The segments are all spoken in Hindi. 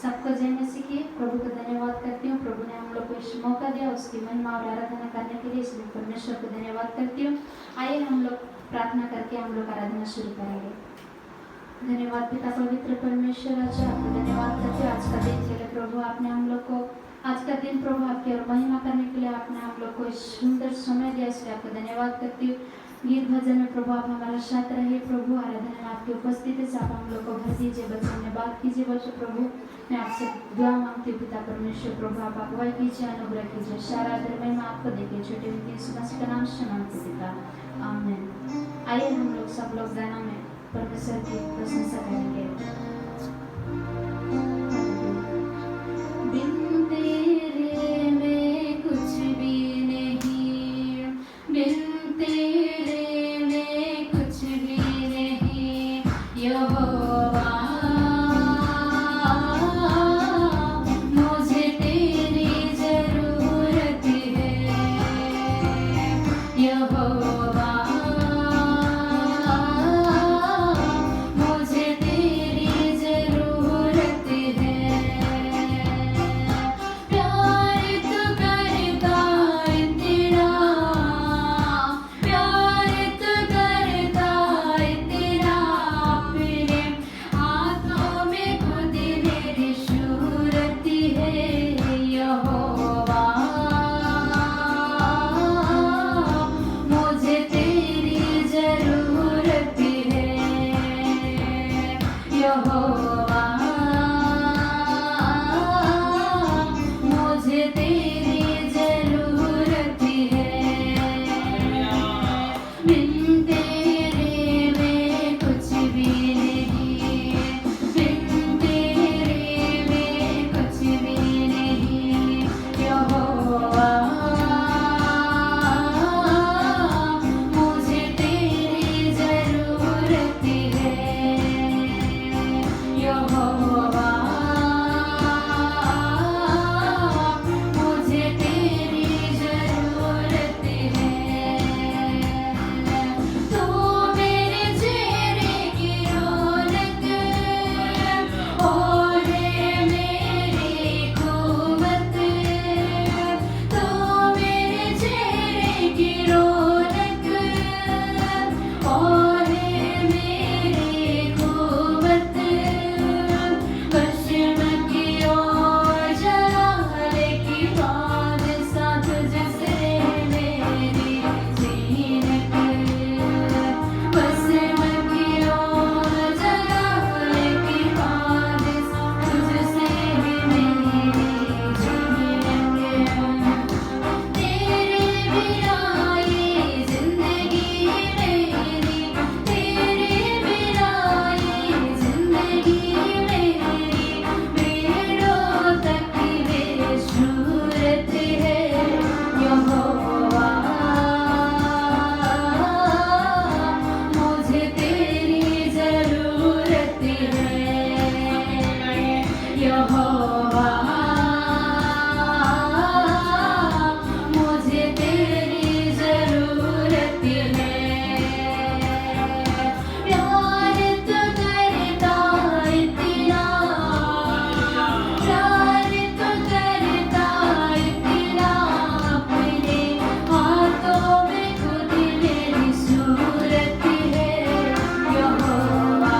सबको जय मसीह की। प्रभु को धन्यवाद करती हूँ। प्रभु ने हम लोग को इस मौका दिया, उसकी महिमा और आराधना करने के लिए, इसलिए परमेश्वर को धन्यवाद करती हूँ। आइए हम लोग प्रार्थना करके हम लोग आराधना शुरू करेंगे। धन्यवाद पिता पवित्र परमेश्वर, अच्छा आपको धन्यवाद करते हैं आज का दिन के लिए। प्रभु आपने हम लोग को आज का दिन प्रभु आपकी और महिमा करने के लिए आपने हम लोग को इस सुंदर समय दिया, इसलिए आपको धन्यवाद करती हूँ। गीत भजन में प्रभु आप हमारे साथ रहे। प्रभु आराधना में आपकी उपस्थिति से आप हम लोग को भर दीजिए, बच्चों में बात कीजिए। बच्चों प्रभु मैं आपसे दुआ मांगती हूँ पिता परमेश्वर, प्रभु आप अगुवाई कीजिए, अनुग्रह कीजिए। सारा आदर मैं आपको देखिए, छोटे उनके मसीह का नाम से मांगते पिता, आमीन। आइए हम लोग सब लोग गाना में परमेश्वर की प्रशंसा करेंगे। बिन तेरे मैं कुछ भी नहीं, बिन तेरे मैं कुछ भी नहीं। यहोवा मुझे तेरी जरूरत है। यहोवा मुझे तेरी जरूरत है। प्यार तो करता इतना, प्यार तो करता इतना, अपने हाथों में खुद मेरी सूरत है। यहोवा मुझे तेरी जरूरत है। यहोवा मुझे तेरी जरूरत है। बिन तेरे मैं कुछ भी नहीं, बिन तेरे मैं कुछ भी नहीं। यहोवा मुझे तेरी जरूरत है। यहोवा मुझे तेरी जरूरत है। तू मेरे चेहरे की रौनक और मेरी खूबत। तू मेरे चेहरे की रौनक और मेरी खूबत। पश्चिम की ओर जलाले की बात साथ जैसे मेरी जीनत। पश्चिम की ओर जलाले की बात साथ जैसे मेरी जीनत। तेरे बिना ये जिंदगी मेरी, तेरे बिना ये जिंदगी मेरी, पेड़ों तक बेशूरत है। यहोवा मुझे तेरी जरूरत है। यहोवा मुझे तेरी जरूरत है। प्यार तो करता इतना, प्यार तो करता इतना, अपने हाथों में खुद मेरी सूरत है। यहोवा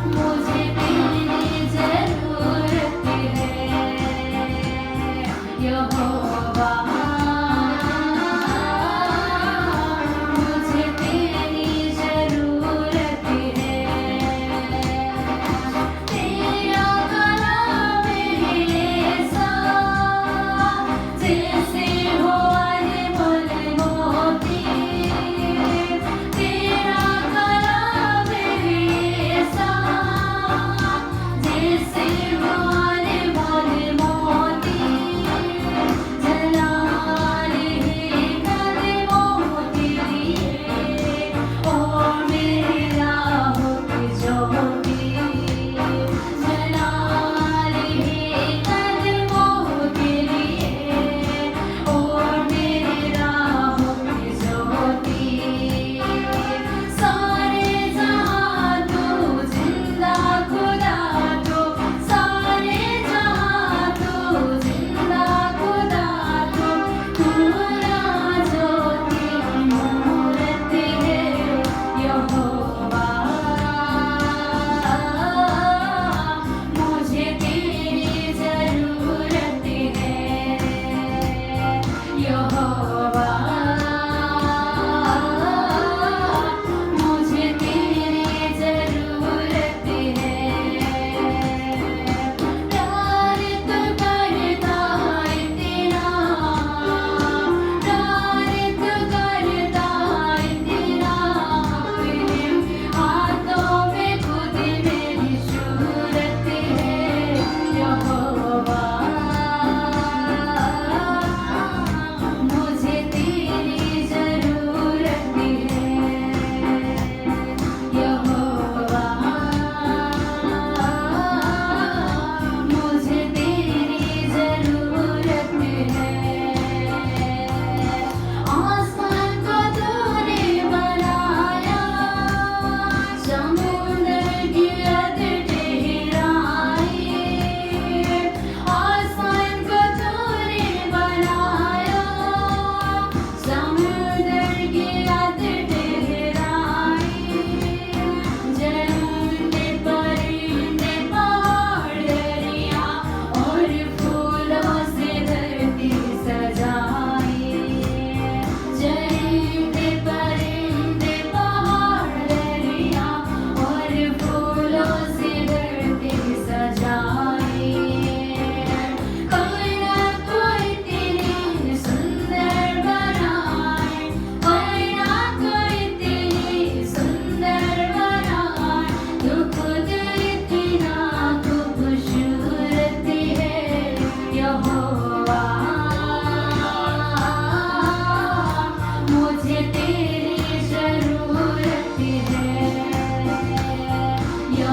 मुझे तेरी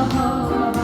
Thank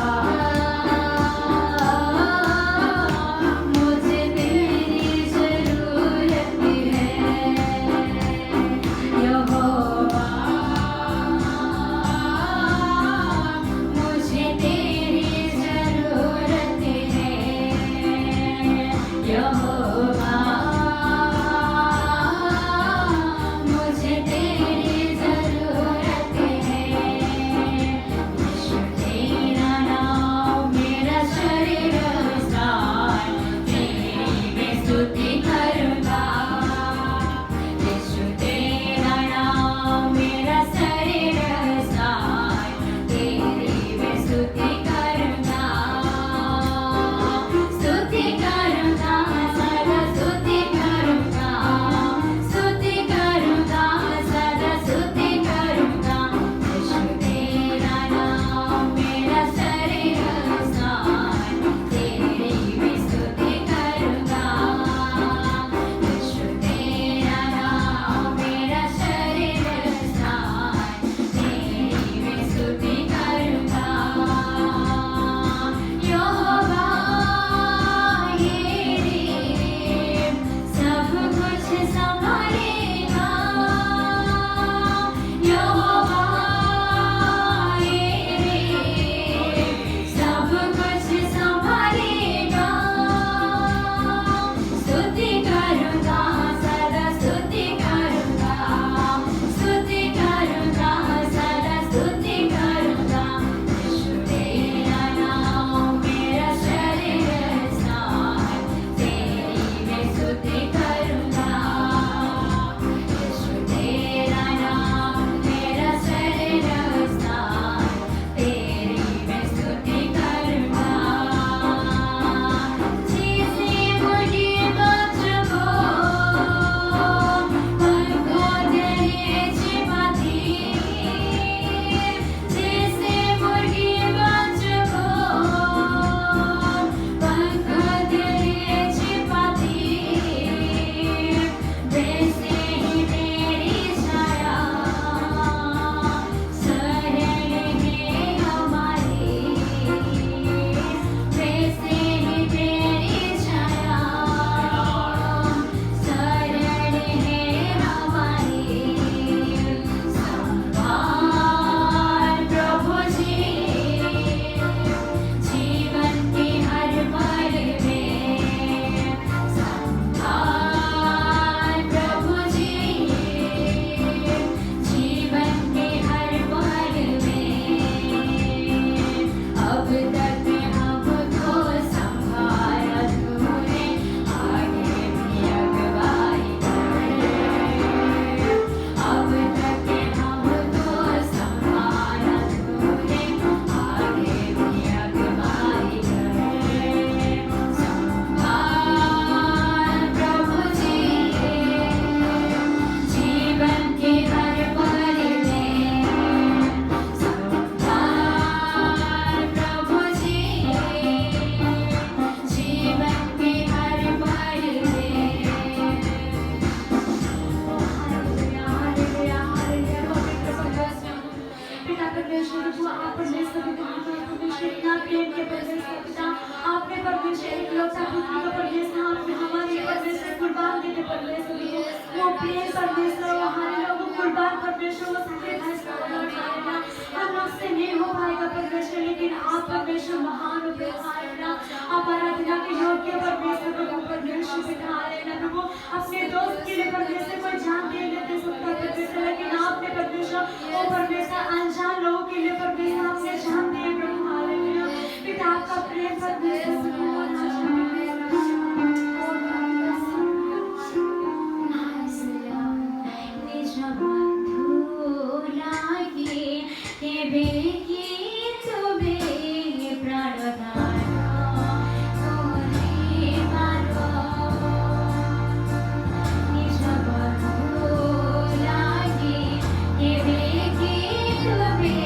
you.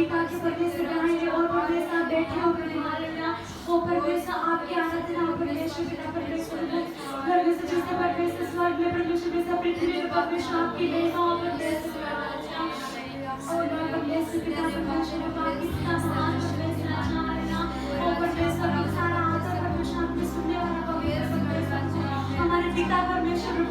पिता के परमेश्वर दाहिने और परमेश्वर बैठे हो प्रभु हालेलुया। ओ परमेश्वर आपकी आराधना हो परमेश्वर पिता परमेश्वर परमेश्वर जिसने परमेश्वर स्वर्ग में परमेश्वर पिता पृथ्वी में परमेश्वर आपकी महिमा हो परमेश्वर ओ लॉर्ड परमेश्वर पिता परमेश्वर बाकी का महान परमेश्वर आचार्य ओ परमेश्वर हम सारा आदर परमेश्वर आपने सुनने वाला पवित्र परमेश्वर हमारे पिता परमेश्वर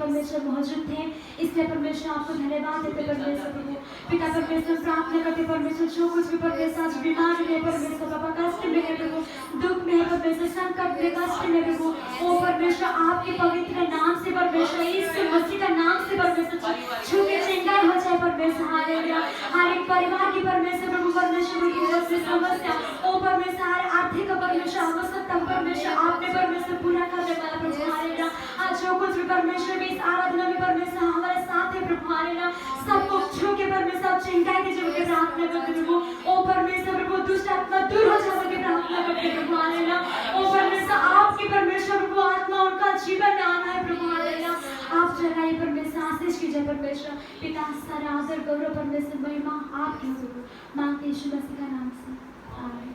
परमेश्वर मौजूद थे, इसलिए परमेश्वर आपको धन्यवाद देते परमेश्वर प्रभु पिता परमेश्वर प्रार्थना करते परमेश्वर जो कुछ भी परमेश्वर आज बीमार है परमेश्वर बाबा कष्ट में है प्रभु दुख में है परमेश्वर संकट में कष्ट में प्रभु ओ परमेश्वर आपके पवित्र नाम से परमेश्वर यीशु मसीह का नाम से परमेश्वर छू के चंगाई हो जाए परमेश्वर हालेलुया हर एक परिवार की परमेश्वर प्रभु परमेश्वर की समस्या ओ परमेश्वर हर आर्थिक परमेश्वर आवश्यकता परमेश्वर आपने परमेश्वर पूरा करने वाला प्रभु हालेलुया आज जो कुछ भी परमेश्वर भी इस आराधना में परमेश्वर हमारे साथ है प्रभु करते प्रभु। ओ परमेश्वर प्रभु, दुष्ट आत्मा दूर हो जाने की प्रार्थना करते प्रभु। हालेलुया। ओ परमेश्वर, आपकी परमेश्वर प्रभु आत्मा उनका जीवन में आना है प्रभु। हालेलुया। आप चलाइए परमेश्वर, आशीष कीजिए परमेश्वर। पिता सारे आदर गौरव परमेश्वर महिमा आपकी हो प्रभु। मांगते यीशु मसीह का नाम से, आमीन।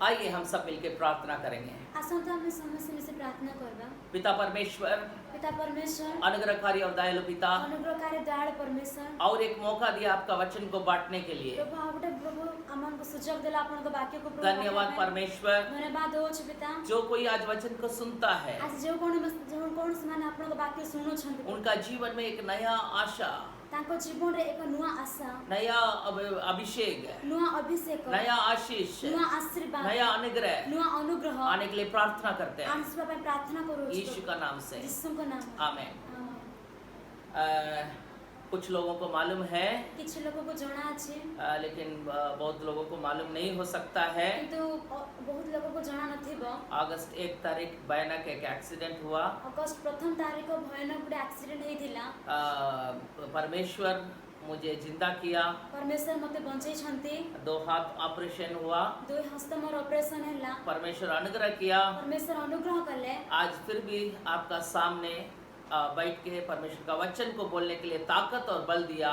आइए हम सब मिलकर प्रार्थना करेंगे। आसंता हमें समस्त में से प्रार्थना करबा। पिता परमेश्वर, पिता परमेश्वर, अनुग्रहकारी और दयालु पिता, अनुग्रहकारी दयालु परमेश्वर, और एक मौका दिया आपका वचन को बांटने के लिए। प्रभु आप प्रभु आमान को सुजग देला आपन को वाक्य को प्रभु। धन्यवाद परमेश्वर। धन्यवाद हो पिता। जो कोई आज वचन को सुनता है, आज जो कौन समान आपन को वाक्य सुनो छंती, उनका जीवन में एक नया आशा, ताको जीवन रे एक नुआ आशा, नया अभिषेक, नुआ अभिषेक, नया आशीष, नुआ आशीर्वाद, नया अनुग्रह नुआ अनुग्रह आने के लिए प्रार्थना करते हैं आंसू पे प्रार्थना करो यीशु का नाम से। यीशु का नाम। आमीन। कुछ लोगों को मालूम है, किछ लोगों को जଣା अछि, लेकिन बहुत लोगों को मालूम नहीं हो सकता है। किंतु बहुत लोगों को जଣା नथिबो। अगस्त 1 तारीख भयानक एक एक्सीडेंट हुआ। अगस्त 1 तारीख को भयानक गुडे एक्सीडेंट हेतिला। परमेश्वर मुझे जिंदा किया। परमेश्वर मते बंचै छंती। 2 हाथ ऑपरेशन हुआ। 2 हस्त मोर ऑपरेशन हैला। परमेश्वर अनुग्रह किया। परमेश्वर अनुग्रह कले। आज फिर भी आपका सामने बैठ के परमेश्वर का वचन को बोलने के लिए ताकत और बल दिया,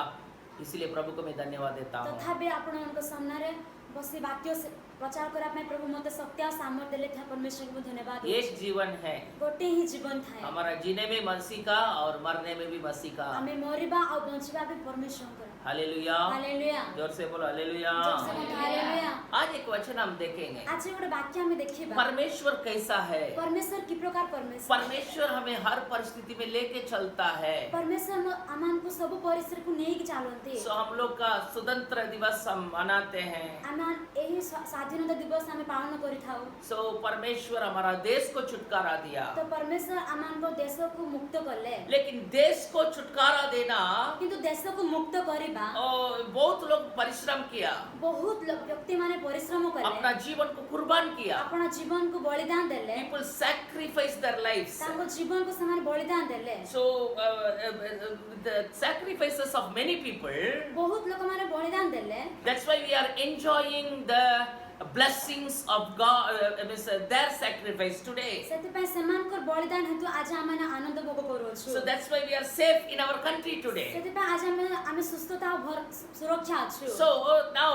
इसलिए प्रभु को मैं धन्यवाद देता हूँ। तथापि आपण उनको सामने रे बसी वाक्य से प्रचार करा में प्रभु मते शक्ति और सामर्थ्य देले था। परमेश्वर को धन्यवाद। एक जीवन है, गोटे ही जीवन था। हमारा जीने में मसीह का और मरने में भी मसीह का। हमें मरिबा और बंचबा भी परमेश्वर का। हालेलुया। हालेलुया। जोर से बोलो हालेलुया। जोर से बोलो हालेलुया। आज एक वचन हम देखेंगे। आज एक वाक्य हमें देखिबा। परमेश्वर कैसा है? परमेश्वर की प्रकार परमेश्वर। परमेश्वर हमें हर परिस्थिति में लेके चलता है। परमेश्वर आमान को सब परिस्थिति को नहीं चालते। सो हम लोग का स्वतंत्र दिवस हम मनाते हैं। आमान यही स्वाधीनता दिवस हमें पालन करी थाओ। सो परमेश्वर हमारा देश को छुटकारा दिया। तो परमेश्वर आमान को देश को मुक्त करले। लेकिन देश को छुटकारा देना, किंतु देश को मुक्त करिबा बहुत लोग परिश्रम किया। बहुत व्यक्ति माने परिश्रम करले। अपना जीवन को कुर्बान किया। अपना जीवन को बलिदान देले। People sacrifice their lives. ताको जीवन को समान बलिदान देले। So the sacrifices of many people. बहुत लोग माने बलिदान देले। That's why we are enjoying the blessings of God, their sacrifice today. सेति पे समान कर बलिदान हेतु आज आमाने आनंद भोग करू छु। So that's why we are safe in our country today. सेति पे आज आमे सुस्थता और सुरक्षा छु। So now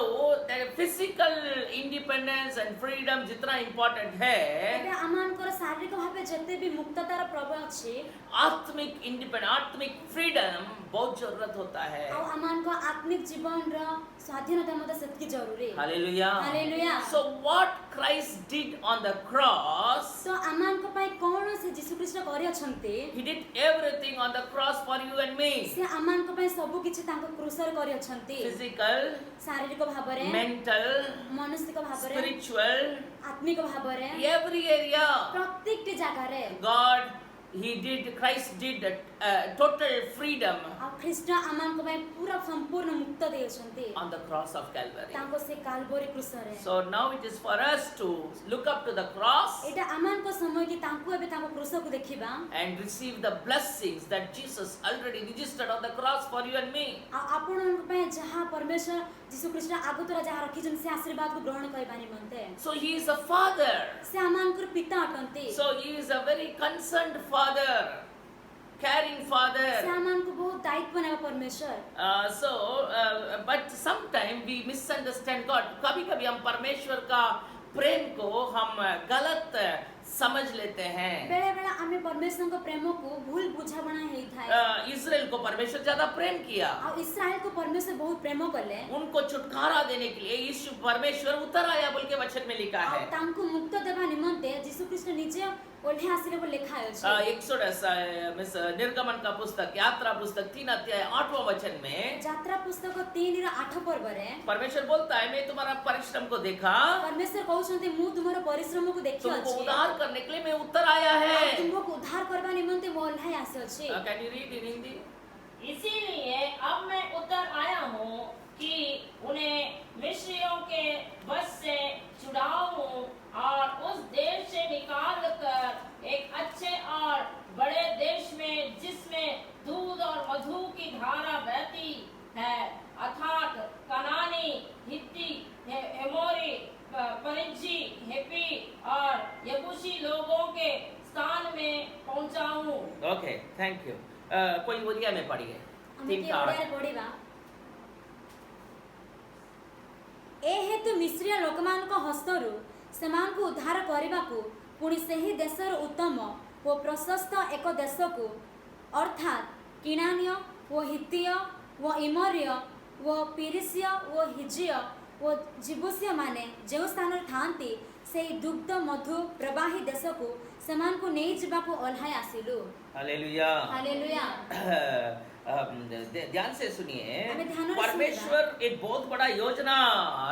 the physical independence and freedom जितना important है, एबे आमान कर शारीरिक भावे जते भी मुक्ततार प्रभाव अछि, आत्मिक इंडिपेंडेंस, आत्मिक फ्रीडम बहुत जरूरत होता है। और आमान को आत्मिक जीवन र स्वाधीनता मते सेतकी जरूरी। Hallelujah. Hallelujah. So what Christ did on the cross, तो आमान को पाई कोन से यीशु ख्रीष्ट करि अछंती, he did everything on the cross for you and me. से आमान को पाई सब किछि तांको क्रूसर करि अछंती। Physical, शारीरिक भाबरे, mental, मानसिक भाबरे, spiritual, आत्मिक भाबरे, every area. प्रत्येक जगह रे God, Christ did total freedom और ख्रीष्ट आमान को पाई पूरा संपूर्ण मुक्त दे अछंती on the cross of Calvary. तांको से कालवरी क्रूसर रे। So now it is for us to look up to the cross एटा आमान को समय कि तांको एबे तांको क्रूस को देखिबा and receive the blessings that Jesus already registered on the cross for you and me. आपण उनको पे जहां परमेश्वर यीशु ख्रीष्ट आगु तोरा जहां रखी जन से आशीर्वाद को ग्रहण करबा निमंते। So he is a father. से आमान को पिता अटंती। So he is a very concerned father, caring father. से आमान को बहुत दायित्व नेवा परमेश्वर। But sometimes we misunderstand God. कभी-कभी हम परमेश्वर का प्रेम को हम गलत समझ लेते हैं। बेले-बेले हमें परमेश्वर को प्रेम को भूल बुझावना हेई थाए। इस्राएल को परमेश्वर ज्यादा प्रेम किया। और इस्राएल को परमेश्वर बहुत प्रेम करले। उनको छुटकारा देने के लिए यीशु परमेश्वर उतर आया बोल के वचन में लिखा है। और तांको मुक्त देबा निमंते यीशु ख्रीष्ट निजे ओल्हे आसीरे को लिखा है। एक्सोडस निर्गमन का पुस्तक, यात्रा पुस्तक 3 अध्याय 8वां वचन में, यात्रा पुस्तक 3 रा 8 पर्व रे परमेश्वर बोलता है, मैं तुम्हारा परिश्रम को देखा, परमेश्वर कहउछन्ते मु तुम्हारा परिश्रम को देखि अछि, तुमको उद्धार करने के लिए मैं उतर आया है। तुमको उद्धार करबा निमंते मोल्हे आसे अछि। Can you read in Hindi? इसीलिए अब मैं उतर आया हूँ कि उन्हें मिस्रियों के वश से छुड़ाऊं और उस देश से निकाल कर एक अच्छे और बड़े देश में जिसमें दूध और मधु की धारा बहती है ओके थैंक यू कोई ओरिया में पढ़िए ଆମେ 3 କିଏ का 8 ଓଡ଼ିଆରେ ପଢ଼ିବା। ଏ ହେତୁ ମିଶ୍ରୀୟ ଲୋକମାନଙ୍କ ହସ୍ତରୁ ସେମାନଙ୍କୁ ଉଦ୍ଧାର କରିବାକୁ ପୁଣି ସେହି ଦେଶର ଉତ୍ତମ ଓ ପ୍ରଶସ୍ତ ଏକ ଦେଶକୁ ଅର୍ଥାତ୍ କିଣାନୀୟ ଓ ହିତୀୟ ଓ ଇମରୀୟ ଓ ପିରିସୀୟ ଓ ହିଜୀୟ ଓ ଜିବୁସୀୟମାନେ ଯେଉଁ ସ୍ଥାନରେ ଥାଆନ୍ତି ସେହି ଦୁଗ୍ଧ ମଧୁ ପ୍ରବାହୀ ଦେଶକୁ ସେମାନଙ୍କୁ ନେଇଯିବାକୁ ଓହ୍ଲାଇ ଆସିଲୁ। Hallelujah hallelujah. ध्यान से सुनिए हमें ध्यान से परमेश्वर एक बहुत बड़ा योजना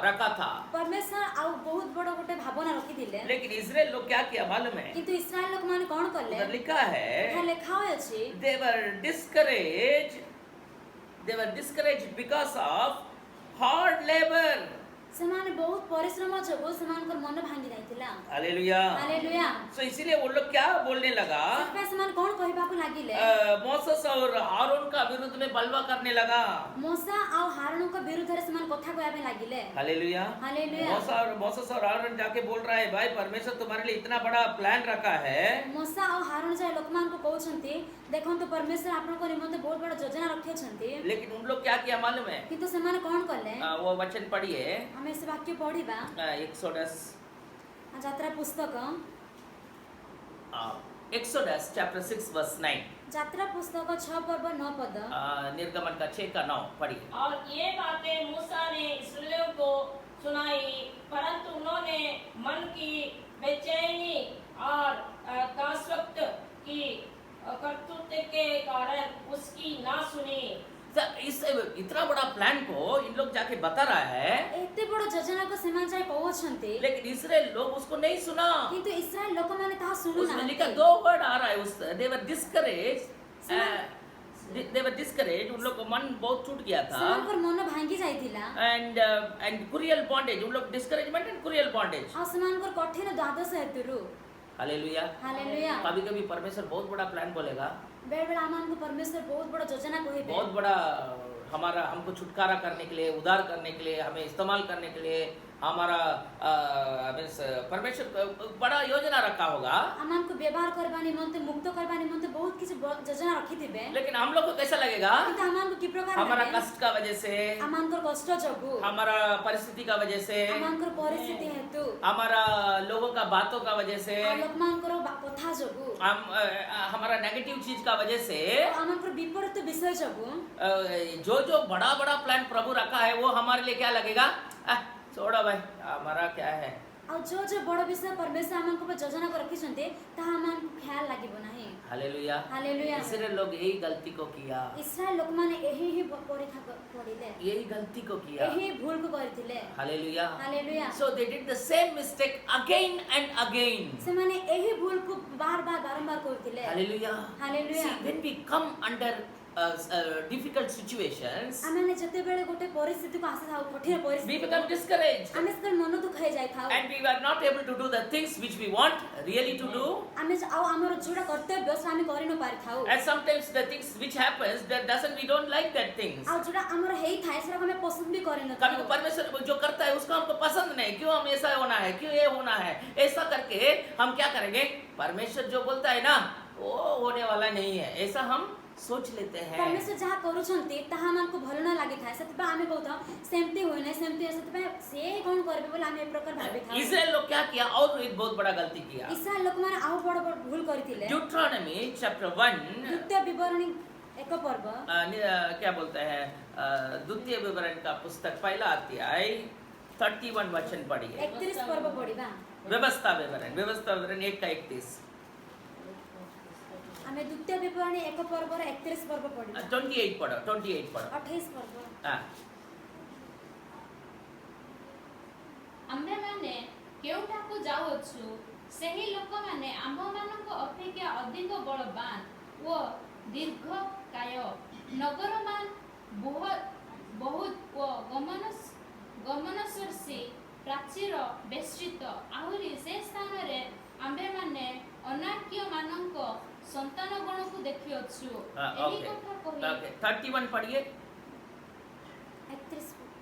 रखा था परमेश्वर ଆଉ ବହୁତ ବଡ଼ ଗୋଟେ ଭାବନା ରଖିଥିଲେ, लेकिन इजराइल लोग क्या किया मालूम है କିନ୍ତୁ ଇସ୍ରାଏଲ ଲୋକମାନେ କ'ଣ କଲେ? उधर लिखा है ଏହା ଲେଖା ହୋଇଅଛି they were discouraged because of hard labor ସେମାନେ ବହୁତ ପରିଶ୍ରମ ଯୋଗୁଁ ସେମାନଙ୍କର ମନ ଭାଙ୍ଗି ଯାଇଥିଲା। Hallelujah hallelujah. सो इसीलिए वो लोग क्या बोलने लगा ସେଥିପାଇଁ ସେମାନେ କ'ଣ କହିବାକୁ ଲାଗିଲେ? मोसेस और हारून का विरुद्ध में बलवा करने लगा ମୋସା ଆଉ ହାରୁଣଙ୍କ ବିରୁଦ୍ଧରେ ସେମାନେ କଥା କହିବା ପାଇଁ ଲାଗିଲେ। Hallelujah hallelujah. मोसेस और हारून जाके बोल रहा है भाई परमेश्वर तुम्हारे लिए इतना बड़ा प्लान रखा है ମୋସା ଆଉ ହାରୁଣ ଯାଇ ଲୋକମାନଙ୍କୁ କହୁଛନ୍ତି ଦେଖନ୍ତୁ परमेश्वर ଆପଣଙ୍କ ନିମନ୍ତେ ବହୁତ ବଡ଼ ଯୋଜନା ରଖିଅଛନ୍ତି, लेकिन उन लोग क्या किया मालूम है କିନ୍ତୁ ସେମାନେ କ'ଣ କଲେ? वो वचन पढ़िए ଆମେ ସେ ବାକ୍ୟ ପଢ଼ିବା। एक्सोडस ଯାତ୍ରା ପୁସ୍ତକ एक्सोडस चैप्टर 6 वर्स 9 ଯାତ୍ରା ପୁସ୍ତକ 6 ପର୍ବ 9 ପଦ। निर्गमन का 6 का 9 पढ़िए और ये बातें मूसा ने इसराइलियों को सुनाई, परंतु उन्होंने मन की बेचैनी और तासवक्त की कर्तृत्व के कारण उसकी ना सुनी। इस इतना बड़ा प्लान को इन लोग जाके बता रहा है ଏତେ ବଡ଼ ଯୋଜନାକୁ ସେମାନେ ଯାଇ କହୁଛନ୍ତି, लेकिन इजराइल लोग उसको नहीं सुना କିନ୍ତୁ ଇସ୍ରାଏଲ ଲୋକମାନେ ତାହା उसमें लिखा ଶୁଣୁନାହାନ୍ତି। 2 वर्ड आ रहा है उस they were discouraged उन लोग को मन बहुत टूट गया था ସେମାନଙ୍କର ମନ ଭାଙ୍ଗି ଯାଇଥିଲା and cruel bondage उन लोग discouragement and cruel bondage ଆଉ ସେମାନଙ୍କର କଠିନ ଦ୍ୱାଦଶ ହେତୁରୁ। Hallelujah hallelujah. कभी कभी परमेश्वर बहुत बड़ा प्लान बोलेगा ବେଳେ ବେଳେ ଆମମାନଙ୍କୁ परमेश्वर ବହୁତ ବଡ଼ ଯୋଜନା କହିବେ, बहुत बड़ा हमारा हमको छुटकारा करने के लिए उद्धार करने के लिए हमें इस्तेमाल करने के लिए हमारा परमेश्वर बड़ा योजना रखा होगा ଆମମାନଙ୍କୁ ବ୍ୟବହାର କରିବା ନିମନ୍ତେ ମୁକ୍ତ କରିବା ନିମନ୍ତେ ବହୁତ କିଛି ଯୋଜନା ରଖିଥିବେ, लेकिन हम लोग को कैसा लगेगा କିନ୍ତୁ ଆମମାନଙ୍କୁ କି ପ୍ରକାର हमारा ଲାଗେ? कष्ट का वजह से ଆମମାନଙ୍କର କଷ୍ଟ ଯୋଗୁଁ, हमारा परिस्थिति का वजह से ଆମମାନଙ୍କର ପରିସ୍ଥିତି ହେତୁ, हमारा लोगों का बातों का वजह से ଆଉ ଲୋକମାନଙ୍କର କଥା ଯୋଗୁଁ, हमारा नेगेटिव चीज का वजह से ଆଉ ଆମମାନଙ୍କର ବିପରୀତ ବିଷୟ ଯୋଗୁଁ जो जो बड़ा बड़ा प्लान प्रभु रखा है वो हमारे लिए क्या लगेगा छोड़ो भाई हमारा क्या है ଆଉ ଯୋଉ ବଡ଼ ବିଷୟ ପରମେଶ୍ୱର ଆମମାନଙ୍କ ପାଇଁ ଯୋଜନା କରି ରଖିଛନ୍ତି ତାହା ଆମମାନଙ୍କୁ ଖ୍ୟାଲ ଲାଗିବ ନାହିଁ। Hallelujah hallelujah. इसराइल लोग यही गलती को किया ଇସ୍ରାଏଲ ଲୋକମାନେ ଏହି ହିଁ ପରୀକ୍ଷା କରିଲେ, यही गलती को किया ଏହି ଭୁଲକୁ କରିଥିଲେ। Hallelujah hallelujah. so they did the same mistake again and again ସେମାନେ ଏହି ଭୁଲକୁ ବାରମ୍ବାର କରୁଥିଲେ। Hallelujah hallelujah. see when we come under difficult situations ଆମେ ଯେତେବେଳେ ଗୋଟେ ପରିସ୍ଥିତିକୁ ଆସିଥାଉ, କଠିନ we ପରିସ୍ଥିତି, become discouraged ଆମେ ସେତେବେଳେ ମନ ଦୁଃଖ ହେଇଯାଇଥାଉ, and we are not able to do the things which we want really to do ଆମେ ଆଉ ଆମର ଯୋଉଟା କର୍ତ୍ତବ୍ୟ ସେଟା ଆମେ କରି ନ ପାରିଥାଉ, and sometimes the things which happens that doesn't we don't like that things ଆଉ ଯୋଉଟା ଆମର ହେଇଥାଏ ସେଟାକୁ ଆମେ ପସନ୍ଦ ବି କରି कभी ନଥାଉ। परमेश्वर जो करता है उसको हमको पसंद नहीं क्यों हम ऐसा होना है क्यों ये होना है ऐसा करके हम क्या करेंगे परमेश्वर जो बोलता है ना वो होने वाला नहीं है ऐसा हम सोच लेते हैं परमेश्वर ଯାହା କରୁଛନ୍ତି ତାହା ଆମକୁ ଭଲ ନ ଲାଗିଥାଏ, ସେଥିପାଇଁ ଆମେ କହୁଥାଉ ସେମିତି ହୁଏ ନାହିଁ ସେମିତି ହୁଏ, ସେଥିପାଇଁ ସେ କ'ଣ କରିବେ ବୋଲି ଆମେ ଏ ପ୍ରକାର ଭାବିଥାଉ। इजराइल लोग क्या किया और एक बहुत बड़ा गलती किया ଇସ୍ରାଏଲ ଲୋକମାନେ ଆଉ ବଡ଼ ବଡ଼ ଭୁଲ କରିଥିଲେ। ड्यूट्रॉनमी चैप्टर 1 ଦ୍ୱିତୀୟ ବିବରଣୀ 1 ପର୍ବ क्या बोलते हैं द्वितीय विवरण का पुस्तक पहला अध्याय 31 वचन पढ़िए 31 ପର୍ବ ପଢିବା। व्यवस्था विवरण 1 का 31 ଆମେ ଦ୍ୱିତୀୟ ବିବରଣୀ 1 ପର୍ବର 31 ପର୍ବ ପଢିବା। 28 पढ़ो 28 ପର୍ବ। ଆମ୍ଭେମାନେ କେଉଁଠାକୁ ଯାଉଅଛୁ ସେହି ଲୋକମାନେ ଆମ୍ଭମାନଙ୍କ ଅପେକ୍ଷା ଅଧିକ ବଳବାନ ଓ ଦୀର୍ଘକାୟ ନଗରମାନ ବହୁତ ଓ ଗମନଶୀର୍ଷୀ ପ୍ରାଚୀର ବେଷ୍ଟିତ ଆହୁରି ସେ ସ୍ଥାନରେ ଆମ୍ଭେମାନେ ଅନାକ୍ୟମାନଙ୍କ ସନ୍ତାନଗଣକୁ ଦେଖିଅଛୁ। ଏହି କଥା କହି 31 पढ़िए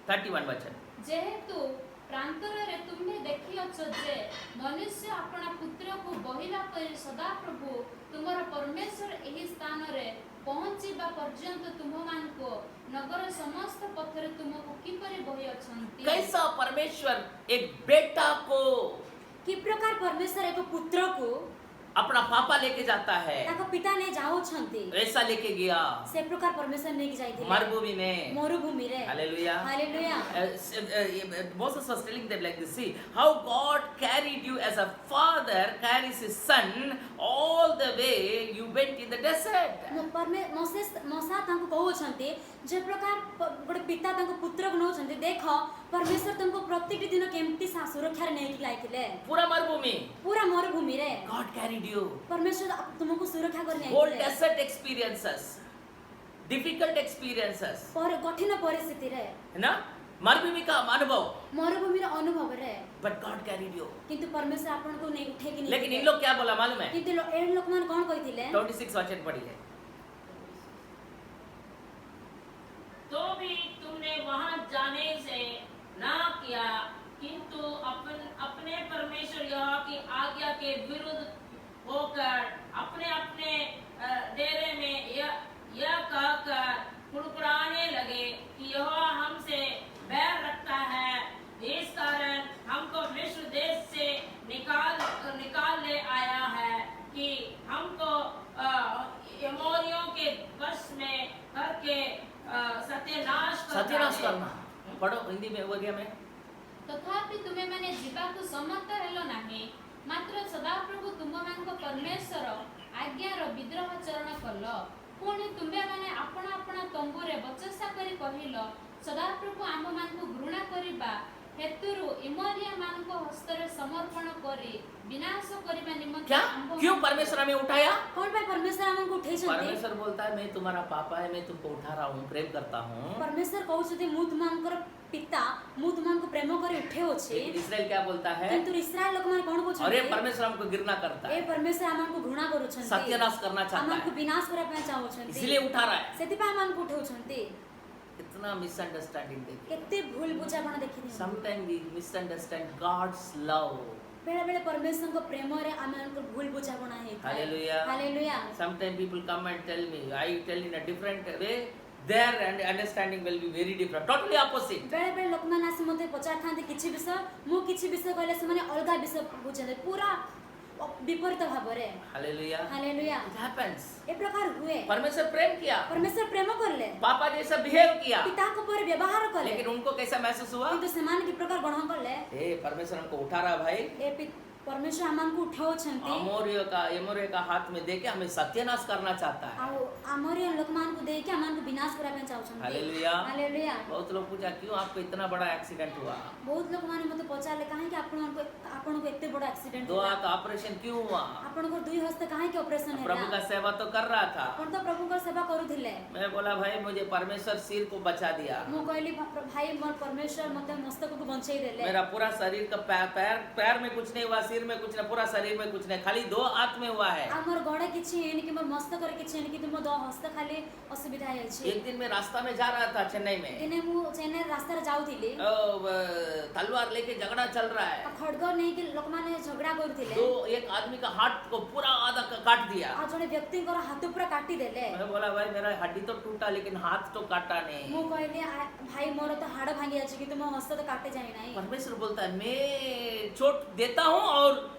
31 वचन ଯେହେତୁ ପ୍ରାନ୍ତରରେ ତୁମ୍ଭେ ଦେଖିଅଛ ଯେ ମନୁଷ୍ୟ ଆପଣା ପୁତ୍ରକୁ ବହିଲା ପରି ସଦାପ୍ରଭୁ ତୁମର ପରମେଶ୍ୱର पर्यंत तुममानको नगर समस्त पथर तुमको किपरि बहि अछन्ति कैसा परमेश्वर एक बेटा को कि प्रकार परमेश्वर एक पुत्र को अपना पापा लेके जाता है, ताको पिता ने जाउछन्ति ऐसा लेके गया से प्रकार परमेश्वर नेकी जाइथिले मरुभूमि में। मरुभूमि रे। Hallelujah. Hallelujah. Moses was telling them like this, see how God carried you as a father carries his son all the way you went in the desert. मोसा तांको कहउछन्ति जे प्रकार गोटे पिता तांको पुत्र को नउछन्ति देख परमेश्वर तुमको प्रत्येक दिन केमती सुरक्षा रे नेकी लाइथिले पूरा मरुभूमि, पूरा मरुभूमि रे God carried you. परमेश्वर तुमको सुरक्षा गर्ने Whole आइथिले desert experiences, difficult experiences, पर कठिन परिस्थिति रे है ना, मरुभूमि का अनुभव, मरुभूमि रे अनुभव रे but God carried you. किंतु परमेश्वर आपन को नहीं उठे कि नहीं लेकिन इन लोग क्या बोला मालूम है? किंतु एन लोक मान कोन कहिथिले 26 वचन पढ़िए। तो भी तुमने वहां जाने से ना किया, किंतु अपने परमेश्वर यहोवा की आज्ञा के विरुद्ध होकर अपने अपने डेरे में यह कहकर कुड़कुड़ाने लगे कि यहोवा हमसे बैर रखता है, इस कारण हमको मिस्र देश से निकाल ले आया है कि हमको एमोरियों के वश में करके सत्यानाश करना। पढ़ो हिंदी में, ओडिया में। तथापि तुमे माने जीवाकु सम्मत हेलो नाही, मात्र सदाप्रभु तुममानक परमेश्वर आज्ञार विद्रोह चरण कल। पुणी तुमे माने आपण आपण तंबुरे बचसा करी कहिल सदाप्रभु आममानकु घृणा करिबा हेतुरु इमोरिया मानक हस्तरे समर्पण करी विनाश करिबा निमंत्रण क्या क्यों परमेश्वर हमें उठाया? कौन भाई परमेश्वर हमको उठे छथि? परमेश्वर बोलता है मैं तुम्हारा पापा है, मैं तुमको उठा रहा हूँ, प्रेम करता हूँ। परमेश्वर कहू छथि मु तुमनकर पिता, मु तुमनको प्रेम करे उठे होछि। लेकिन इस्राएल क्या बोलता है? किंतु इस्राएल लोक मान कोन कहू अरे छथि? परमेश्वर हमको घृणा करता ए है, परमेश्वर हमको घृणा करू छथि, सत्यानाश करना चाहता हमको है, विनाश करे पे चाहू छथि, इसलिए उठा रहा है। सेति पा हमको उठे छथि। इतना मिसअंडरस्टैंडिंग देखिए। केते भूल बुझापना देखि दियो। Sometimes we misunderstand God's love. बेले बेले परमेश्वर को प्रेम रे हमको भूल बुझापना हे। Hallelujah. Hallelujah. Sometimes people come and tell me, I tell in a different way, their understanding will be very different, totally opposite. बेले बेले लोक मान आसी मते पचार थांते किछि विषय, मु किछि विषय कहले से माने अलगा विषय बुझे पूरा विपरीत भाबरे। Hallelujah. हालेलुया। It happens. ए प्रकार हुए। परमेश्वर प्रेम किया, परमेश्वर प्रेम करले, पापा जैसा बिहेव किया, पिता को पर व्यवहार करले, लेकिन उनको कैसा महसूस हुआ? किंतु समान की प्रकार ग्रहण करले। ए परमेश्वर हमको उठा रहा भाई, ए परमेश्वर हमको उठाओ छंती, एमोरियो का हाथ में देके हमें सत्यानाश करना चाहता है। आउ अमोरियन लोक मान को देके हमको विनाश करा पे चाहू छंती। हालेलुया। हालेलुया। बहुत लोग पूछा क्यों आपको इतना बड़ा एक्सीडेंट हुआ? बहुत लोग माने मते पचारले काहे कि आपन को एते बड़ा एक्सीडेंट दो हुआ, हाथ ऑपरेशन क्यों हुआ? आपन को दुई हस्त काहे के ऑपरेशन है? प्रभु का सेवा तो कर रहा था। अपन तो प्रभु का सेवा करूथिले। मैं बोला भाई मुझे परमेश्वर सिर को बचा दिया, मु कहली भाई मोर परमेश्वर मते मस्तक को बंचाई देले। मेरा पूरा शरीर का पैर में कुछ नहीं हुआ, सिर में कुछ नहीं, पूरा शरीर में कुछ नहीं, खाली दो हाथ में हुआ है। हमर गोड़ किछि एनी कि मोर मस्तक रे किछि एनी कि तुम दो हस्त खाली असुविधा है छी। एक दिन मैं रास्ता में जा रहा था चेन्नई में, दिने मु चेन्नई रास्ता रे जाउथिली, तलवार लेके झगड़ा चल रहा है, खड़ग नहीं कि लोक माने झगड़ा करथिले, तो एक आदमी का हाथ को पूरा आधा काट दिया। आ जने व्यक्ति को हाथ पूरा काटी देले। मैं बोला भाई मेरा हड्डी तो टूटा लेकिन हाथ तो काटा नहीं। मु कहली भाई मोर तो हाड़ भांगी अछि कि तुम हस्त तो काटे जाई नाही। परमेश्वर बोलता है मैं चोट देता हूँ और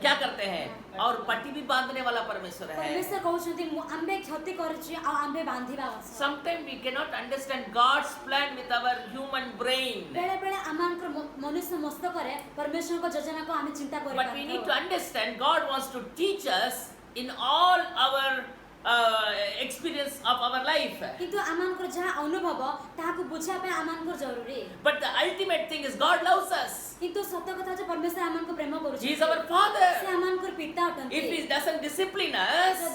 क्या करते हैं, और पट्टी भी बांधने वाला परमेश्वर है। परमेश्वर कहू छथि मु आंबे क्षति करछि आ आंबे बांधिबा आस। Sometimes we cannot understand God's plan with our human brain, बेले बेले आमानकर मनुष्य मस्तक रे परमेश्वर को योजना को आमे चिंता करि but we need to understand God wants to teach us in all our experience of our life. किंतु आमानकर जहा अनुभव ताहाको बुझा पे आमानकर जरूरी। But the ultimate thing is God loves us. किंतु सत्य कथा जे परमेश्वर आमानको प्रेम करू He is our Father. से आमानकर पिता अटंती। If He doesn't discipline us,